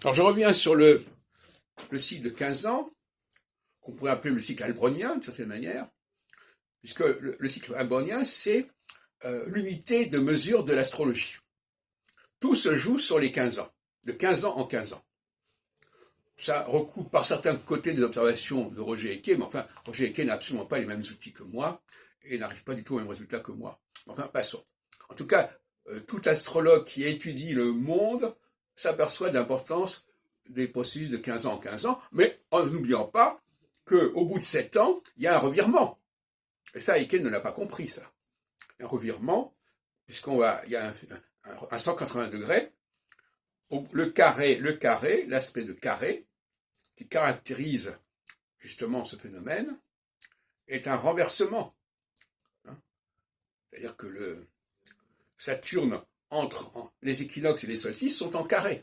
Alors je reviens sur le cycle de 15 ans, qu'on pourrait appeler le cycle albrunien, d'une certaine manière, puisque le cycle albrunien, c'est l'unité de mesure de l'astrologie. Tout se joue sur les 15 ans, de 15 ans en 15 ans. Ça recoupe par certains côtés des observations de Roger Eke, mais enfin, Roger Eke n'a absolument pas les mêmes outils que moi, et n'arrive pas du tout aux mêmes résultats que moi. Enfin, passons. En tout cas, tout astrologue qui étudie le monde s'aperçoit de l'importance des processus de 15 ans en 15 ans, mais en n'oubliant pas qu'au bout de 7 ans, il y a un revirement. Et ça, Eke ne l'a pas compris, ça. Un revirement, il y a un 180 degrés, le carré, l'aspect de carré, qui caractérise justement ce phénomène, est un renversement. C'est-à-dire que le Saturne entre les équinoxes et les solstices sont en carré.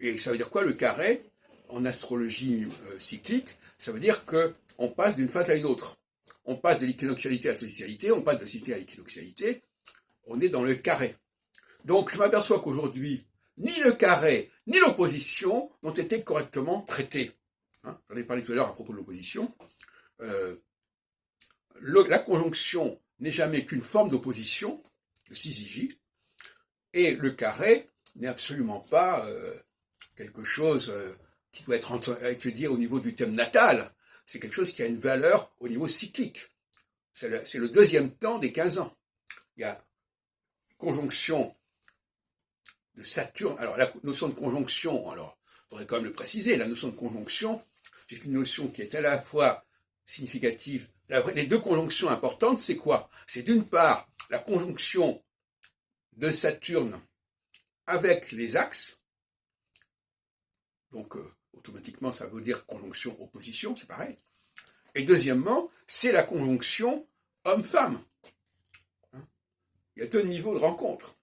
Et ça veut dire quoi le carré en astrologie cyclique? Ça veut dire qu'on passe d'une phase à une autre. On passe de l'équinoxialité à la solsticialité, on passe de la solsticialité à l'équinoxialité, on est dans le carré. Donc je m'aperçois qu'aujourd'hui, ni le carré, ni l'opposition n'ont été correctement traités. J'en ai parlé tout à l'heure à propos de l'opposition. La conjonction n'est jamais qu'une forme d'opposition, de syzygie, et le carré n'est absolument pas quelque chose qui doit être étudié au niveau du thème natal. C'est quelque chose qui a une valeur au niveau cyclique. C'est le deuxième temps des 15 ans. Il y a une conjonction de Saturne. Alors la notion de conjonction, alors il faudrait quand même le préciser, la notion de conjonction, c'est une notion qui est à la fois significative. Les deux conjonctions importantes, c'est quoi? C'est d'une part la conjonction de Saturne avec les axes, donc automatiquement ça veut dire conjonction-opposition, c'est pareil. Et deuxièmement, c'est la conjonction homme-femme. Il y a deux niveaux de rencontre.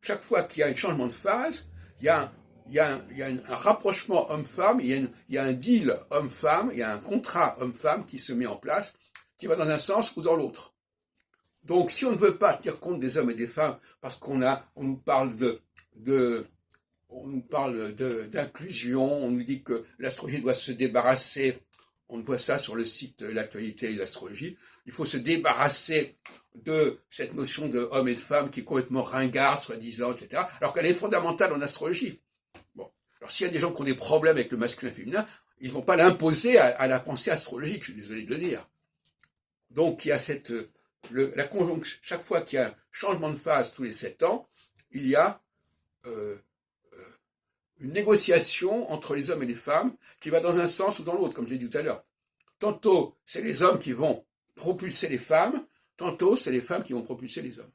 Chaque fois qu'il y a un changement de phase, il y a un rapprochement homme-femme, il y a un deal homme-femme, il y a un contrat homme-femme qui se met en place, qui va dans un sens ou dans l'autre. Donc, si on ne veut pas tenir compte des hommes et des femmes, parce qu'on nous parle d'inclusion, on nous dit que l'astrologie doit se débarrasser, on voit ça sur le site de l'actualité de l'astrologie, il faut se débarrasser de cette notion de homme et de femme qui est complètement ringarde, soi-disant, etc., alors qu'elle est fondamentale en astrologie. Bon, alors s'il y a des gens qui ont des problèmes avec le masculin et le féminin, ils ne vont pas l'imposer à la pensée astrologique, je suis désolé de le dire. Donc il y a la conjonction, chaque fois qu'il y a un changement de phase tous les 7 ans, il y a une négociation entre les hommes et les femmes qui va dans un sens ou dans l'autre, comme je l'ai dit tout à l'heure. Tantôt, c'est les hommes qui vont propulser les femmes, tantôt, c'est les femmes qui vont propulser les hommes.